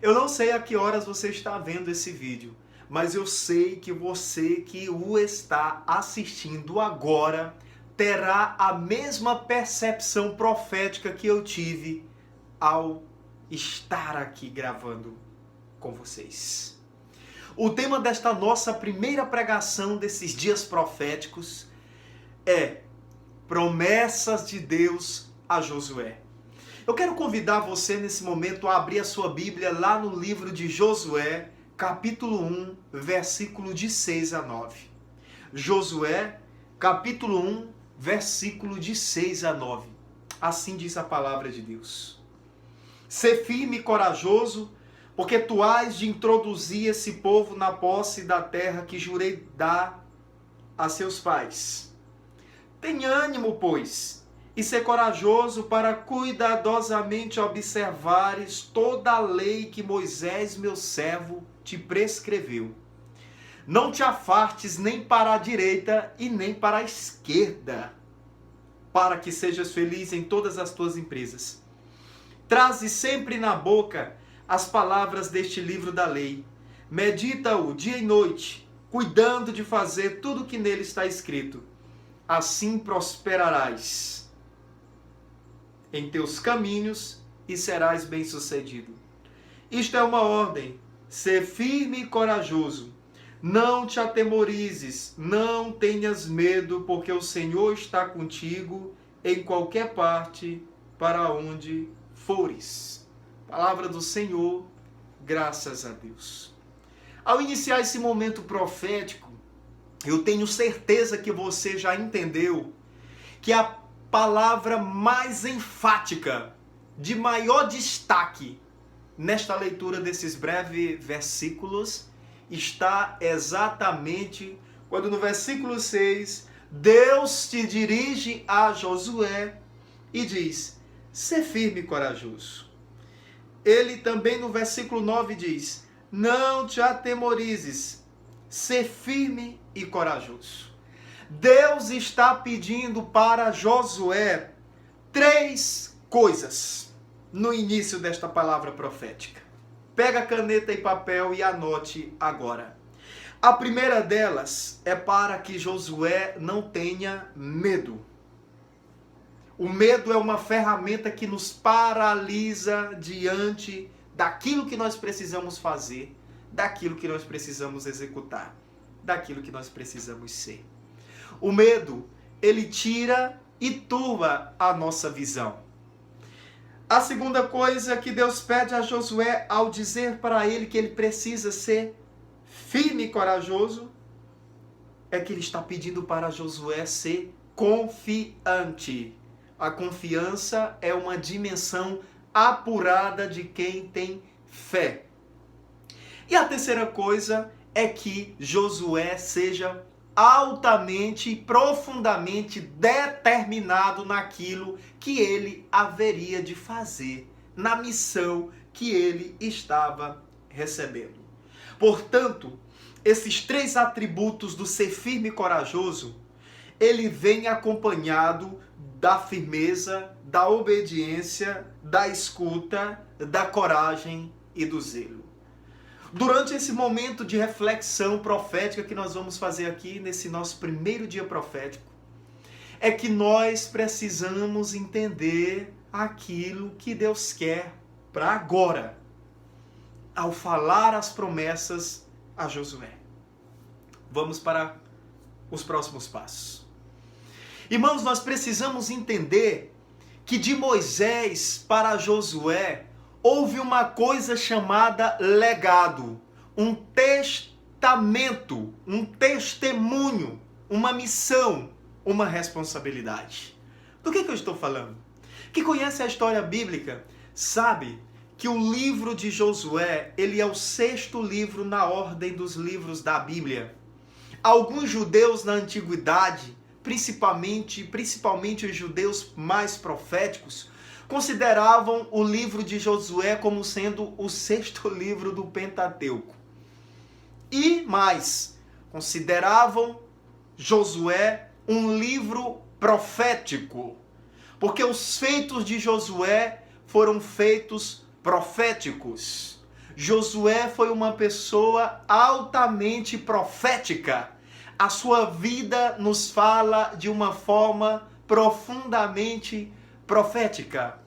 Eu não sei a que horas você está vendo esse vídeo, mas eu sei que você que o está assistindo agora terá a mesma percepção profética que eu tive ao estar aqui gravando com vocês. O tema desta nossa primeira pregação desses dias proféticos é promessas de Deus a Josué. Eu quero convidar você nesse momento a abrir a sua Bíblia lá no livro de Josué, capítulo 1, versículo de 6 a 9. Josué, capítulo 1, versículo de 6 a 9. Assim diz a palavra de Deus. Sê firme e corajoso, porque tu hás de introduzir esse povo na posse da terra que jurei dar a seus pais. Tenha ânimo, pois, e ser corajoso para cuidadosamente observares toda a lei que Moisés, meu servo, te prescreveu. Não te afartes nem para a direita e nem para a esquerda, para que sejas feliz em todas as tuas empresas. Traze sempre na boca as palavras deste livro da lei. Medita-o dia e noite, cuidando de fazer tudo o que nele está escrito. Assim prosperarás em teus caminhos e serás bem-sucedido. Isto é uma ordem: ser firme e corajoso. Não te atemorizes, não tenhas medo, porque o Senhor está contigo em qualquer parte para onde fores. Palavra do Senhor, graças a Deus. Ao iniciar esse momento profético, eu tenho certeza que você já entendeu que a palavra mais enfática, de maior destaque nesta leitura desses breves versículos, está exatamente quando no versículo 6, Deus se dirige a Josué e diz: sê firme e corajoso. Ele também no versículo 9 diz: não te atemorizes, sê firme e corajoso. Deus está pedindo para Josué 3 coisas no início desta palavra profética. Pega caneta e papel e anote agora. A primeira delas é para que Josué não tenha medo. O medo é uma ferramenta que nos paralisa diante daquilo que nós precisamos fazer, daquilo que nós precisamos executar, daquilo que nós precisamos ser. O medo, ele tira e turva a nossa visão. A segunda coisa que Deus pede a Josué ao dizer para ele que ele precisa ser firme e corajoso, é que ele está pedindo para Josué ser confiante. A confiança é uma dimensão apurada de quem tem fé. E a terceira coisa é que Josué seja altamente e profundamente determinado naquilo que ele haveria de fazer, na missão que ele estava recebendo. Portanto, esses 3 atributos do ser firme e corajoso, ele vem acompanhado da firmeza, da obediência, da escuta, da coragem e do zelo. Durante esse momento de reflexão profética que nós vamos fazer aqui nesse nosso primeiro dia profético, é que nós precisamos entender aquilo que Deus quer para agora, ao falar as promessas a Josué. Vamos para os próximos passos. Irmãos, nós precisamos entender que de Moisés para Josué houve uma coisa chamada legado, um testamento, um testemunho, uma missão, uma responsabilidade. Do que eu estou falando? Quem conhece a história bíblica sabe que o livro de Josué, ele é o 6º livro na ordem dos livros da Bíblia. Alguns judeus na antiguidade, principalmente os judeus mais proféticos, consideravam o livro de Josué como sendo o 6º livro do Pentateuco. E mais, consideravam Josué um livro profético, porque os feitos de Josué foram feitos proféticos. Josué foi uma pessoa altamente profética. A sua vida nos fala de uma forma profundamente profética.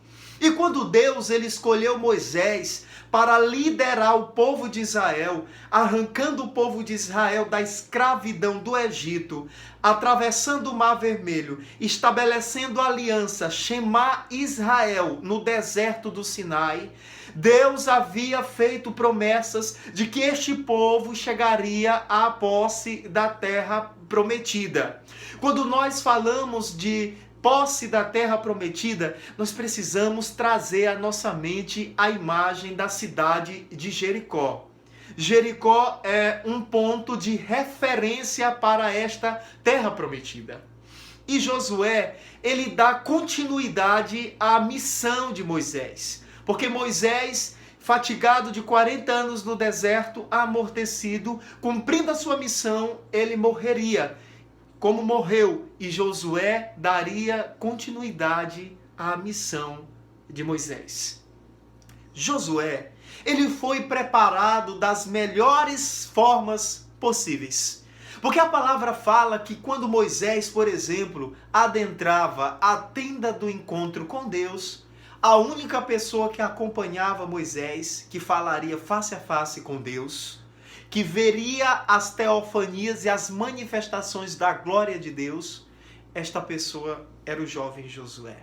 E quando Deus ele escolheu Moisés para liderar o povo de Israel, arrancando o povo de Israel da escravidão do Egito, atravessando o Mar Vermelho, estabelecendo aliança, Shema Israel, no deserto do Sinai, Deus havia feito promessas de que este povo chegaria à posse da terra prometida. Quando nós falamos de posse da terra prometida, nós precisamos trazer à nossa mente a imagem da cidade de Jericó. Jericó é um ponto de referência para esta terra prometida. E Josué, ele dá continuidade à missão de Moisés. Porque Moisés, fatigado de 40 anos no deserto, amortecido, cumprindo a sua missão, ele morreria. Como morreu, e Josué daria continuidade à missão de Moisés. Josué, ele foi preparado das melhores formas possíveis. Porque a palavra fala que quando Moisés, por exemplo, adentrava a tenda do encontro com Deus, a única pessoa que acompanhava Moisés, que falaria face a face com Deus, que veria as teofanias e as manifestações da glória de Deus, esta pessoa era o jovem Josué.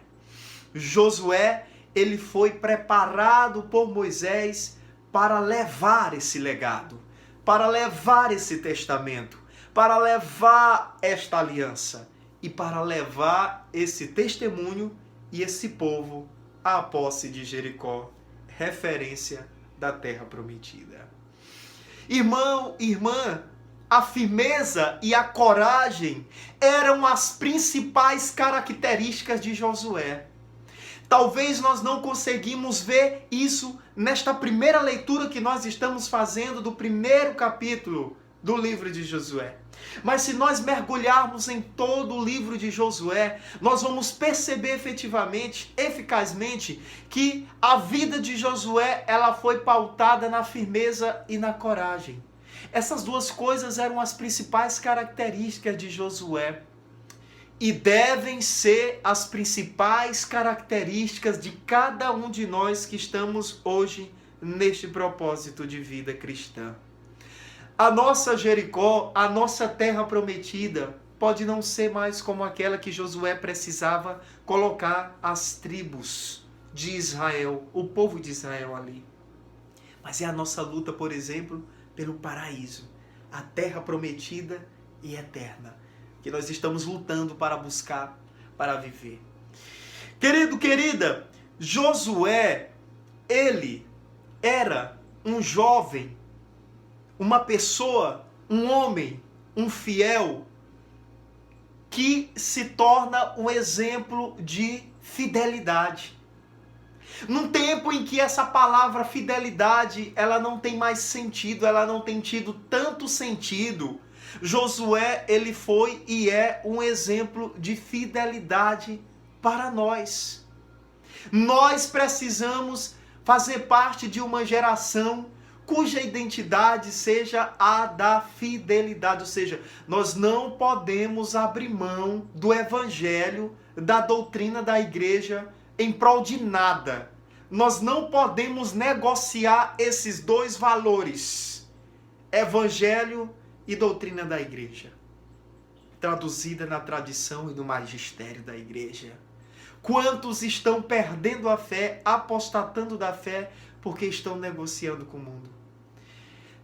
Josué, ele foi preparado por Moisés para levar esse legado, para levar esse testamento, para levar esta aliança e para levar esse testemunho e esse povo à posse de Jericó, referência da terra prometida. Irmão, irmã, a firmeza e a coragem eram as principais características de Josué. Talvez nós não conseguimos ver isso nesta primeira leitura que nós estamos fazendo do primeiro capítulo do livro de Josué. Mas se nós mergulharmos em todo o livro de Josué, nós vamos perceber efetivamente, eficazmente, que a vida de Josué ela foi pautada na firmeza e na coragem. Essas duas coisas eram as principais características de Josué e devem ser as principais características de cada um de nós que estamos hoje neste propósito de vida cristã. A nossa Jericó, a nossa terra prometida, pode não ser mais como aquela que Josué precisava colocar as tribos de Israel, o povo de Israel ali. Mas é a nossa luta, por exemplo, pelo paraíso, a terra prometida e eterna, que nós estamos lutando para buscar, para viver. Querido, querida, Josué, ele era um jovem, uma pessoa, um homem, um fiel, que se torna um exemplo de fidelidade. Num tempo em que essa palavra fidelidade, ela não tem mais sentido, ela não tem tido tanto sentido, Josué, ele foi e é um exemplo de fidelidade para nós. Nós precisamos fazer parte de uma geração cuja identidade seja a da fidelidade, ou seja, nós não podemos abrir mão do evangelho, da doutrina da igreja em prol de nada. Nós não podemos negociar esses dois valores, evangelho e doutrina da igreja, traduzida na tradição e no magistério da igreja. Quantos estão perdendo a fé, apostatando da fé, porque estão negociando com o mundo?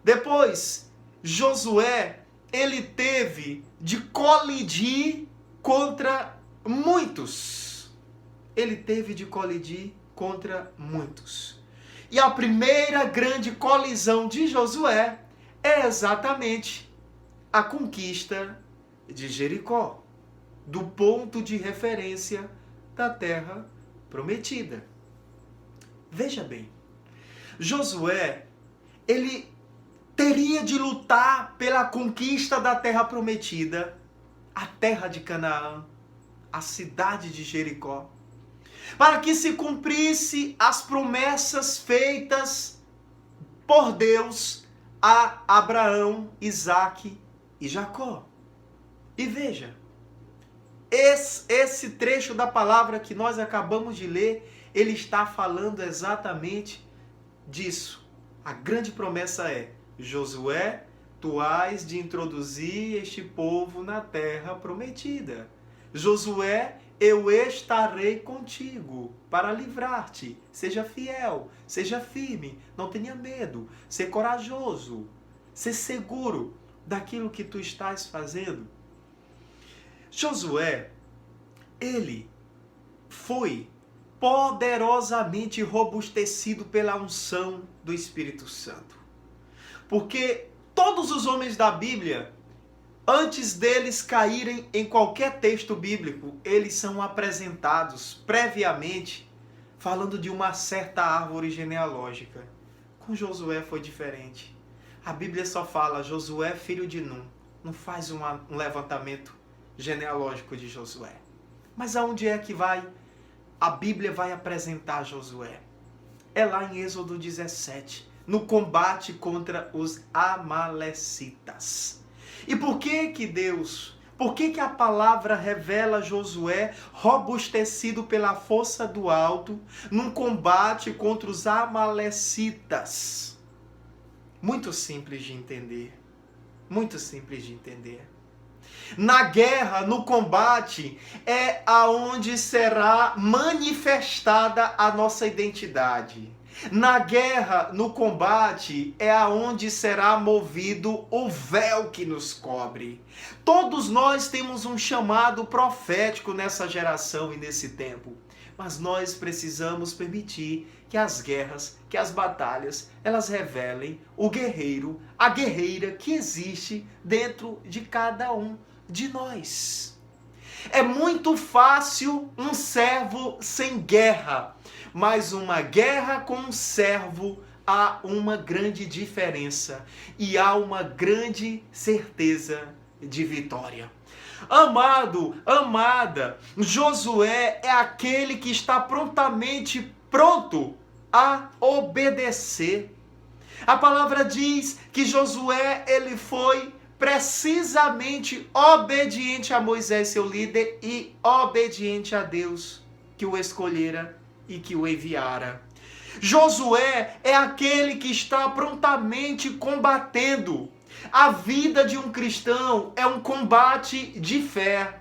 Depois, Josué, ele teve de colidir contra muitos. Ele teve de colidir contra muitos. E a primeira grande colisão de Josué é exatamente a conquista de Jericó, do ponto de referência da terra prometida. Veja bem, Josué, ele teria de lutar pela conquista da terra prometida, a terra de Canaã, a cidade de Jericó. para que se cumprisse as promessas feitas por Deus a Abraão, Isaque e Jacó. E veja, esse trecho da palavra que nós acabamos de ler, ele está falando exatamente disso. A grande promessa é: Josué, tu hás de introduzir este povo na terra prometida. Josué, eu estarei contigo para livrar-te. Seja fiel, seja firme, não tenha medo, ser corajoso, ser seguro daquilo que tu estás fazendo. Josué, ele foi poderosamente robustecido pela unção do Espírito Santo. Porque todos os homens da Bíblia, antes deles caírem em qualquer texto bíblico, eles são apresentados previamente falando de uma certa árvore genealógica. Com Josué foi diferente. A Bíblia só fala Josué, filho de Num. Não faz um levantamento genealógico de Josué. Mas aonde é que a Bíblia vai apresentar Josué? É lá em Êxodo 17, no combate contra os amalecitas. E por que a palavra revela Josué robustecido pela força do alto num combate contra os amalecitas? Muito simples de entender. Muito simples de entender. Na guerra, no combate, é aonde será manifestada a nossa identidade. Na guerra, no combate, é aonde será movido o véu que nos cobre. Todos nós temos um chamado profético nessa geração e nesse tempo. Mas nós precisamos permitir que as guerras, que as batalhas, elas revelem o guerreiro, a guerreira que existe dentro de cada um de nós. É muito fácil um servo sem guerra, mas uma guerra com um servo há uma grande diferença e há uma grande certeza de vitória. Amado, amada, Josué é aquele que está prontamente pronto a obedecer. A palavra diz que Josué, ele foi precisamente obediente a Moisés, seu líder, e obediente a Deus que o escolhera e que o enviara. Josué é aquele que está prontamente combatendo. A vida de um cristão é um combate de fé,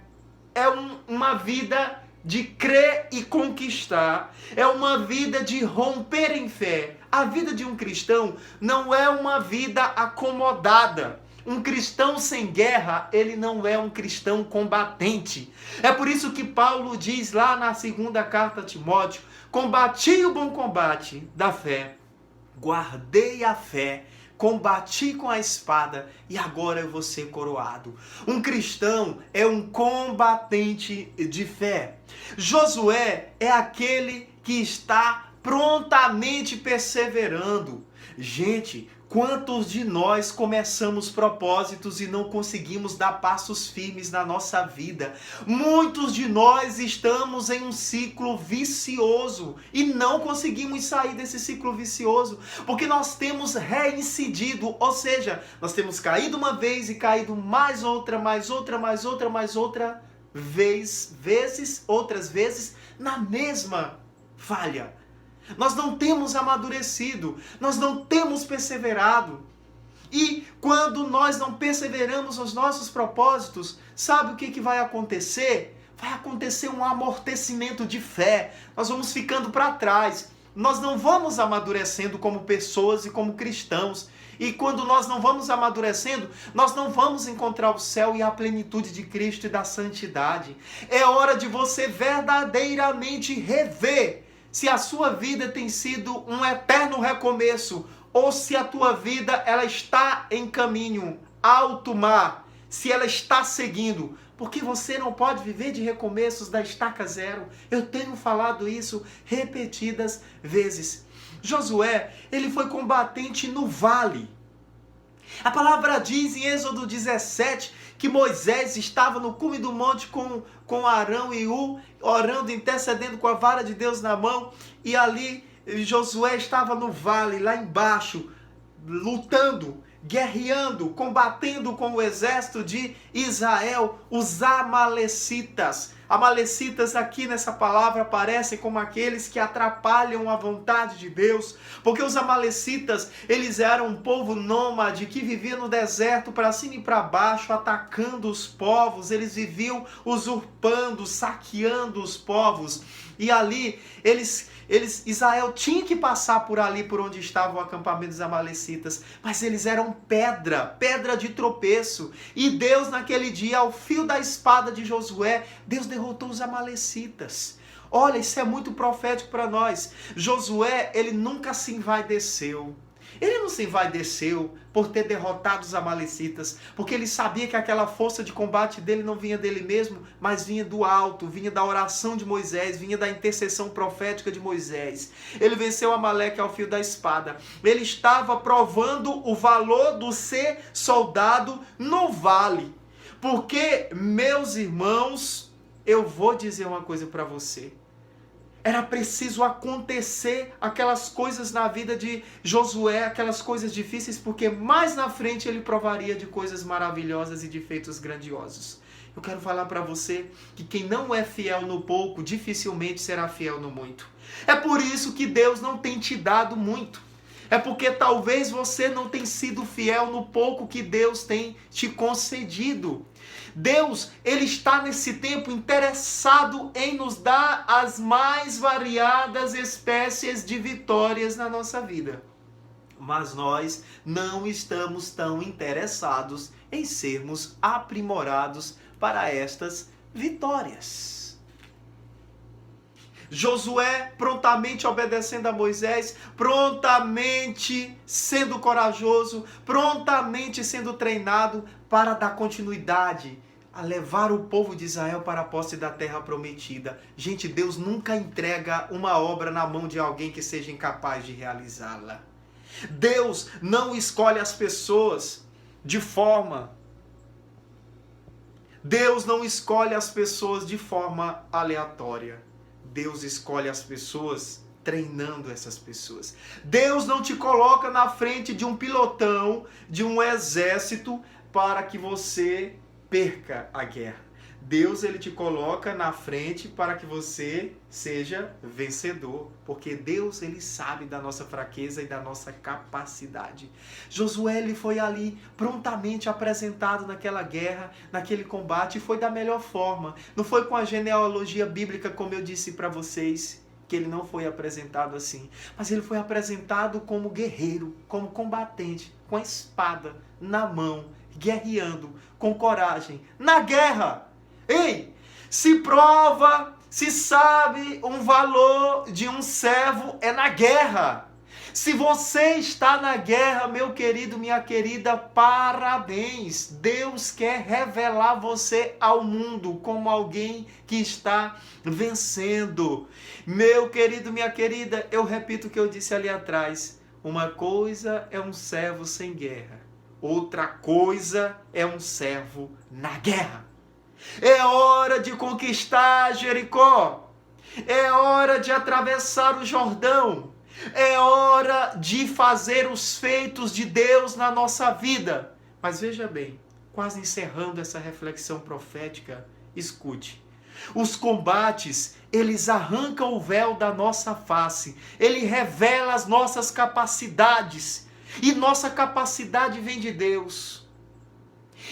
é uma vida de crer e conquistar, é uma vida de romper em fé. A vida de um cristão não é uma vida acomodada. Um cristão sem guerra, ele não é um cristão combatente. É por isso que Paulo diz lá na segunda carta a Timóteo: combati o bom combate da fé, guardei a fé, combati com a espada e agora eu vou ser coroado. Um cristão é um combatente de fé. Josué é aquele que está prontamente perseverando. Gente, quantos de nós começamos propósitos e não conseguimos dar passos firmes na nossa vida? Muitos de nós estamos em um ciclo vicioso e não conseguimos sair desse ciclo vicioso porque nós temos reincidido, ou seja, nós temos caído uma vez e caído mais outra vezes, outras vezes na mesma falha. Nós não temos amadurecido, nós não temos perseverado. E quando nós não perseveramos nos nossos propósitos, sabe o que vai acontecer? Vai acontecer um amortecimento de fé. Nós vamos ficando para trás. Nós não vamos amadurecendo como pessoas e como cristãos. E quando nós não vamos amadurecendo, nós não vamos encontrar o céu e a plenitude de Cristo e da santidade. É hora de você verdadeiramente rever se a sua vida tem sido um eterno recomeço ou se a tua vida ela está em caminho alto mar, se ela está seguindo, porque você não pode viver de recomeços da estaca zero. Eu tenho falado isso repetidas vezes. Josué, ele foi combatente no vale. A palavra diz em Êxodo 17 que Moisés estava no cume do monte com Arão e Ur, orando, intercedendo com a vara de Deus na mão, e ali Josué estava no vale, lá embaixo, lutando, guerreando, combatendo com o exército de Israel, os amalecitas. Amalecitas aqui nessa palavra aparecem como aqueles que atrapalham a vontade de Deus, porque os amalecitas, eles eram um povo nômade que vivia no deserto para cima e para baixo, atacando os povos, eles viviam usurpando, saqueando os povos, e ali Israel tinha que passar por ali, por onde estava o acampamento dos amalecitas, mas eles eram pedra de tropeço, e Deus naquele dia, ao fio da espada de Josué, Deus derrotou os amalecitas. Olha, isso é muito profético para nós. Josué, ele nunca se envaideceu. Ele não se envaideceu por ter derrotado os amalecitas, porque ele sabia que aquela força de combate dele não vinha dele mesmo, mas vinha do alto, vinha da oração de Moisés, vinha da intercessão profética de Moisés. Ele venceu Amaleque ao fio da espada. Ele estava provando o valor do ser soldado no vale. Porque, meus irmãos, eu vou dizer uma coisa para você. Era preciso acontecer aquelas coisas na vida de Josué, aquelas coisas difíceis, porque mais na frente ele provaria de coisas maravilhosas e de feitos grandiosos. Eu quero falar para você que quem não é fiel no pouco, dificilmente será fiel no muito. É por isso que Deus não tem te dado muito. É porque talvez você não tenha sido fiel no pouco que Deus tem te concedido. Deus, ele está nesse tempo interessado em nos dar as mais variadas espécies de vitórias na nossa vida. Mas nós não estamos tão interessados em sermos aprimorados para estas vitórias. Josué prontamente obedecendo a Moisés, prontamente sendo corajoso, prontamente sendo treinado para dar continuidade a levar o povo de Israel para a posse da terra prometida. Gente, Deus nunca entrega uma obra na mão de alguém que seja incapaz de realizá-la. Deus não escolhe as pessoas de forma... Deus não escolhe as pessoas de forma aleatória. Deus escolhe as pessoas treinando essas pessoas. Deus não te coloca na frente de um pilotão, de um exército, para que você perca a guerra. Deus, ele te coloca na frente para que você seja vencedor, porque Deus, ele sabe da nossa fraqueza e da nossa capacidade. Josué, ele foi ali prontamente apresentado naquela guerra, naquele combate, e foi da melhor forma. Não foi com a genealogia bíblica, como eu disse para vocês, que ele não foi apresentado assim, mas ele foi apresentado como guerreiro, como combatente, com a espada na mão, guerreando, com coragem, na guerra. Ei, se prova, se sabe um valor de um servo é na guerra. Se você está na guerra, meu querido, minha querida, parabéns. Deus quer revelar você ao mundo como alguém que está vencendo. Meu querido, minha querida, eu repito o que eu disse ali atrás. Uma coisa é um servo sem guerra. Outra coisa é um servo na guerra. É hora de conquistar Jericó. É hora de atravessar o Jordão. É hora de fazer os feitos de Deus na nossa vida. Mas veja bem, quase encerrando essa reflexão profética, escute. Os combates, eles arrancam o véu da nossa face. Ele revela as nossas capacidades. E nossa capacidade vem de Deus.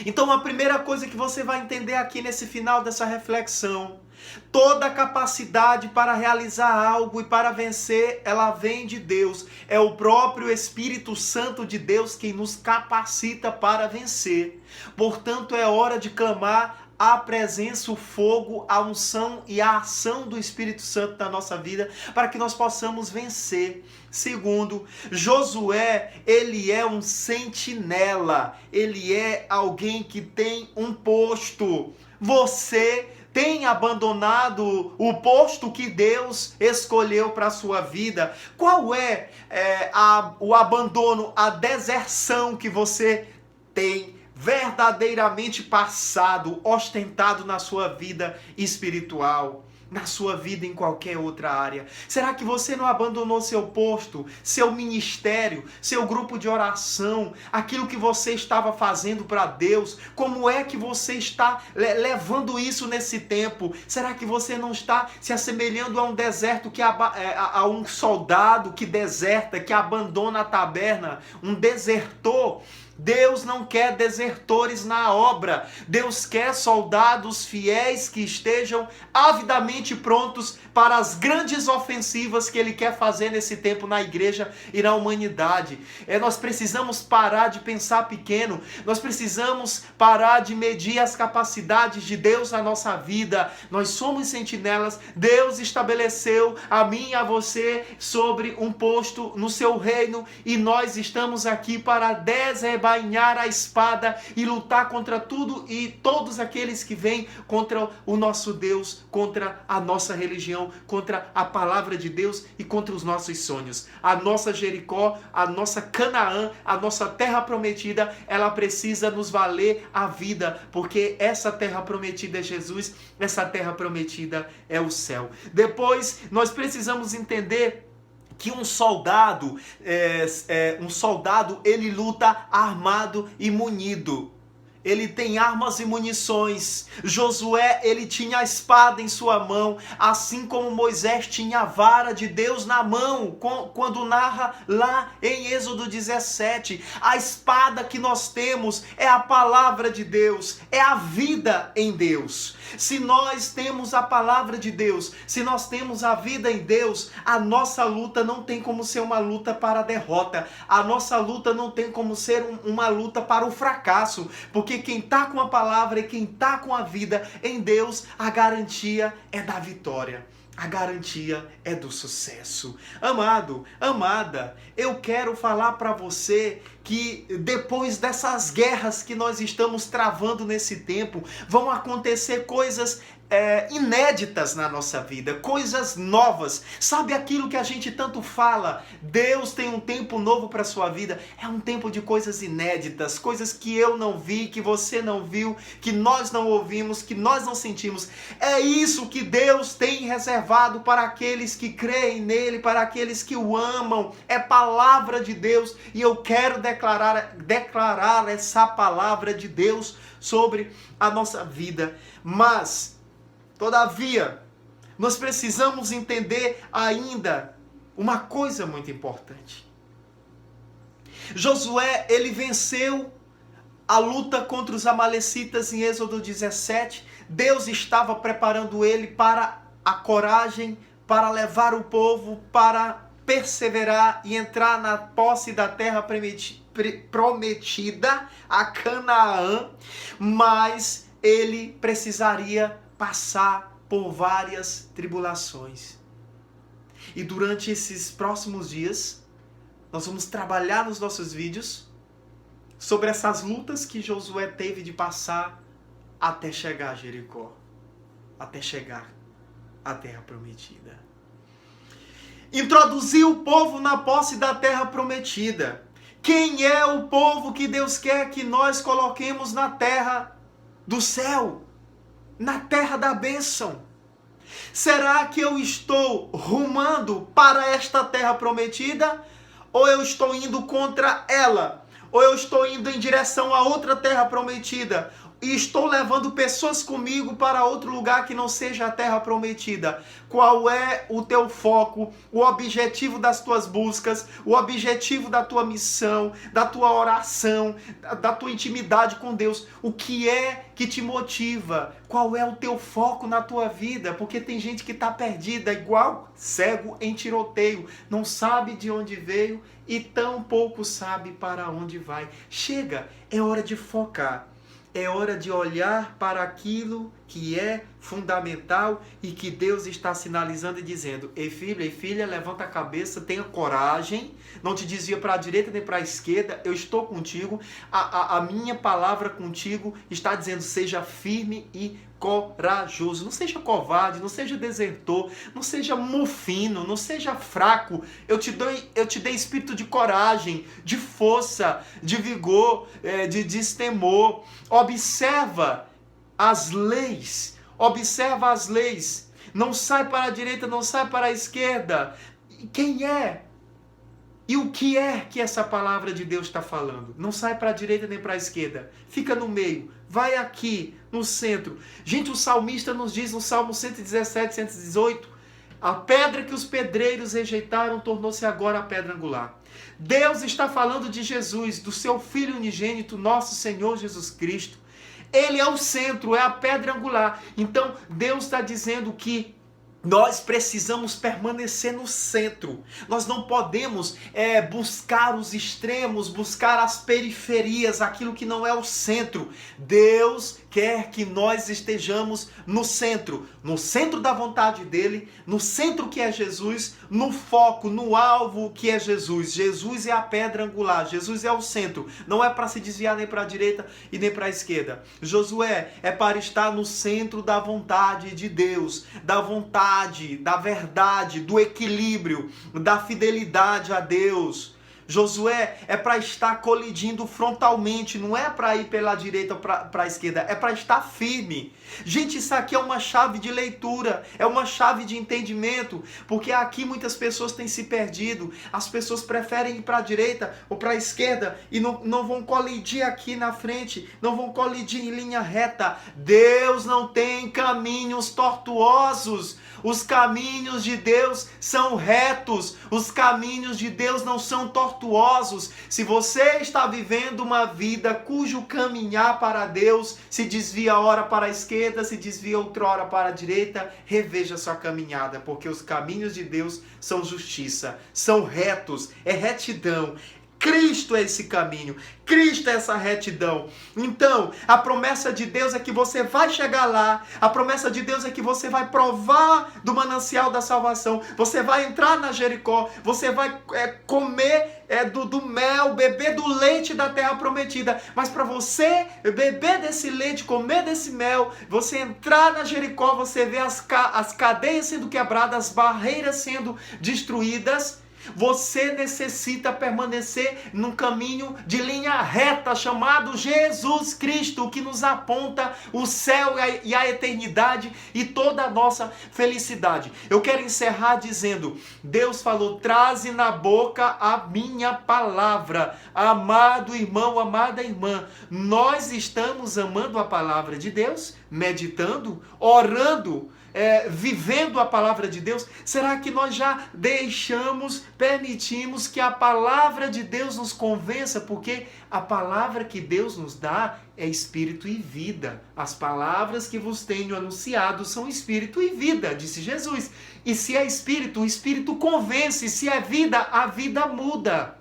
Então a primeira coisa que você vai entender aqui nesse final dessa reflexão, toda a capacidade para realizar algo e para vencer, ela vem de Deus. É o próprio Espírito Santo de Deus quem nos capacita para vencer. Portanto, é hora de clamar a presença, o fogo, a unção e a ação do Espírito Santo na nossa vida para que nós possamos vencer. Segundo, Josué, ele é um sentinela, ele é alguém que tem um posto. Você tem abandonado o posto que Deus escolheu para a sua vida? Qual é, o abandono, a deserção que você tem verdadeiramente passado, ostentado na sua vida espiritual, na sua vida em qualquer outra área? Será que você não abandonou seu posto, seu ministério, seu grupo de oração, aquilo que você estava fazendo para Deus? Como é que você está levando isso nesse tempo? Será que você não está se assemelhando a um deserto, a um soldado que deserta, que abandona a taberna, um desertor? Deus não quer desertores na obra. Deus quer soldados fiéis que estejam avidamente prontos para as grandes ofensivas que Ele quer fazer nesse tempo na igreja e na humanidade. Nós precisamos parar de pensar pequeno. Nós precisamos parar de medir as capacidades de Deus na nossa vida. Nós somos sentinelas. Deus estabeleceu a mim e a você sobre um posto no seu reino e nós estamos aqui para desembarcar a espada e lutar contra tudo e todos aqueles que vêm contra o nosso Deus, contra a nossa religião, contra a palavra de Deus e contra os nossos sonhos. A nossa Jericó, a nossa Canaã, a nossa terra prometida, ela precisa nos valer a vida, porque essa terra prometida é Jesus, essa terra prometida é o céu. Depois, nós precisamos entender que um soldado, ele luta armado e munido. Ele tem armas e munições. Josué, ele tinha a espada em sua mão, assim como Moisés tinha a vara de Deus na mão, quando narra lá em Êxodo 17. A espada que nós temos é a palavra de Deus, é a vida em Deus. Se nós temos a palavra de Deus, se nós temos a vida em Deus, a nossa luta não tem como ser uma luta para a derrota. A nossa luta não tem como ser uma luta para o fracasso, porque quem está com a palavra e quem está com a vida em Deus, a garantia é da vitória. A garantia é do sucesso. Amado, amada, eu quero falar para você que depois dessas guerras que nós estamos travando nesse tempo, vão acontecer coisas inéditas na nossa vida, coisas novas. Sabe aquilo que a gente tanto fala? Deus tem um tempo novo para a sua vida. É um tempo de coisas inéditas, coisas que eu não vi, que você não viu, que nós não ouvimos, que nós não sentimos. É isso que Deus tem reservado para aqueles que creem nele, para aqueles que o amam. É palavra de Deus e eu quero declarar essa palavra de Deus sobre a nossa vida. Mas todavia, nós precisamos entender ainda uma coisa muito importante. Josué, ele venceu a luta contra os amalecitas em Êxodo 17. Deus estava preparando ele para a coragem, para levar o povo, para perseverar e entrar na posse da terra prometida, a Canaã, mas ele precisaria passar por várias tribulações. E durante esses próximos dias, nós vamos trabalhar nos nossos vídeos sobre essas lutas que Josué teve de passar até chegar a Jericó, até chegar à terra prometida. Introduzir o povo na posse da terra prometida. Quem é o povo que Deus quer que nós coloquemos na terra do céu? Na terra da bênção? Será que eu estou rumando para esta terra prometida? Ou eu estou indo contra ela? Ou eu estou indo em direção a outra terra prometida? E estou levando pessoas comigo para outro lugar que não seja a terra prometida? Qual é o teu foco, o objetivo das tuas buscas, o objetivo da tua missão, da tua oração, da tua intimidade com Deus? O que é que te motiva? Qual é o teu foco na tua vida? Porque tem gente que está perdida, igual cego em tiroteio, não sabe de onde veio e tão pouco sabe para onde vai. Chega, é hora de focar. É hora de olhar para aquilo que é fundamental e que Deus está sinalizando e dizendo: ei filha, levanta a cabeça, tenha coragem, não te desvia para a direita nem para a esquerda, eu estou contigo, a minha palavra contigo está dizendo: seja firme e corajoso, não seja covarde, não seja desertor, não seja mufino, não seja fraco. Eu te dei espírito de coragem, de força, de vigor, de destemor. Observa as leis, não sai para a direita, não sai para a esquerda. Quem é? E o que é que essa palavra de Deus está falando? Não sai para a direita nem para a esquerda. Fica no meio. Vai aqui, no centro. Gente, o salmista nos diz no Salmo 117, 118, a pedra que os pedreiros rejeitaram tornou-se agora a pedra angular. Deus está falando de Jesus, do seu Filho unigênito, nosso Senhor Jesus Cristo. Ele é o centro, é a pedra angular. Então, Deus está dizendo que nós precisamos permanecer no centro. Nós não podemos buscar os extremos, buscar as periferias, aquilo que não é o centro. Deus quer que nós estejamos no centro da vontade dele, no centro que é Jesus, no foco, no alvo que é Jesus. Jesus é a pedra angular, Jesus é o centro. Não é para se desviar nem para a direita e nem para a esquerda. Josué é para estar no centro da vontade de Deus, da vontade, da verdade, do equilíbrio, da fidelidade a Deus. Josué é para estar colidindo frontalmente, não é para ir pela direita ou para a esquerda, é para estar firme. Gente, isso aqui é uma chave de leitura, é uma chave de entendimento, porque aqui muitas pessoas têm se perdido. As pessoas preferem ir para a direita ou para a esquerda e não vão colidir aqui na frente, não vão colidir em linha reta. Deus não tem caminhos tortuosos. Os caminhos de Deus são retos, os caminhos de Deus não são tortuosos. Se você está vivendo uma vida cujo caminhar para Deus se desvia ora para a esquerda, se desvia outrora para a direita, reveja sua caminhada, porque os caminhos de Deus são justiça, são retos, é retidão. Cristo é esse caminho, Cristo é essa retidão. Então, a promessa de Deus é que você vai chegar lá, a promessa de Deus é que você vai provar do manancial da salvação, você vai entrar na Jericó, você vai comer do mel, beber do leite da terra prometida. Mas para você beber desse leite, comer desse mel, você entrar na Jericó, você vê as cadeias sendo quebradas, as barreiras sendo destruídas. Você necessita permanecer num caminho de linha reta chamado Jesus Cristo, que nos aponta o céu e a eternidade e toda a nossa felicidade. Eu quero encerrar dizendo: Deus falou: traze na boca a minha palavra. Amado irmão, amada irmã, nós estamos amando a palavra de Deus, meditando, orando, vivendo a palavra de Deus? Será que nós já permitimos que a palavra de Deus nos convença? Porque a palavra que Deus nos dá é espírito e vida. As palavras que vos tenho anunciado são espírito e vida, disse Jesus. E se é espírito, o espírito convence. Se é vida, a vida muda.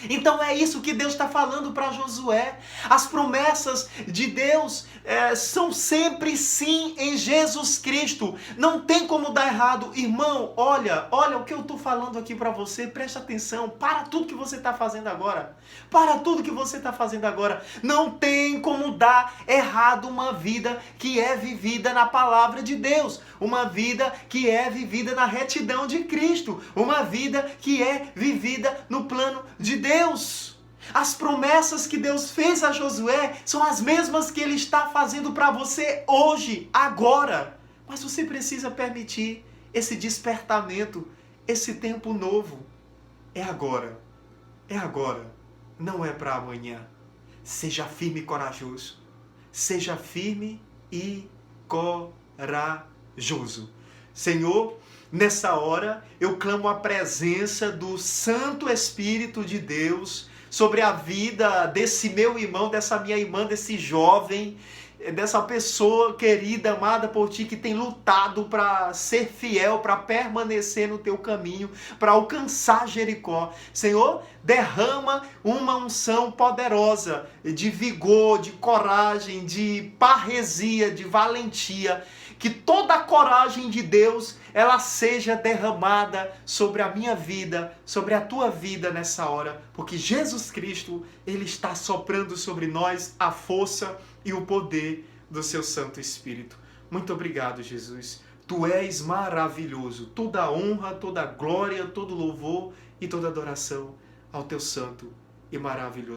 Então é isso que Deus está falando para Josué. As promessas de Deus são sempre sim em Jesus Cristo. Não tem como dar errado. Irmão, olha o que eu estou falando aqui para você. Presta atenção. Para tudo que você está fazendo agora. Para tudo que você está fazendo agora. Não tem como dar errado uma vida que é vivida na palavra de Deus. Uma vida que é vivida na retidão de Cristo. Uma vida que é vivida no plano de Deus. As promessas que Deus fez a Josué são as mesmas que Ele está fazendo para você hoje, agora. Mas você precisa permitir esse despertamento, esse tempo novo. É agora. É agora. Não é para amanhã. Seja firme e corajoso. Seja firme e corajoso. Senhor, nessa hora eu clamo a presença do Santo Espírito de Deus sobre a vida desse meu irmão, dessa minha irmã, desse jovem dessa pessoa querida, amada por ti, que tem lutado para ser fiel, para permanecer no teu caminho, para alcançar Jericó. Senhor, derrama uma unção poderosa de vigor, de coragem, de parresia, de valentia, que toda a coragem de Deus ela seja derramada sobre a minha vida, sobre a tua vida nessa hora, porque Jesus Cristo, ele está soprando sobre nós a força e o poder do seu Santo Espírito. Muito obrigado, Jesus. Tu és maravilhoso. Toda a honra, toda a glória, todo louvor e toda adoração ao teu santo e maravilhoso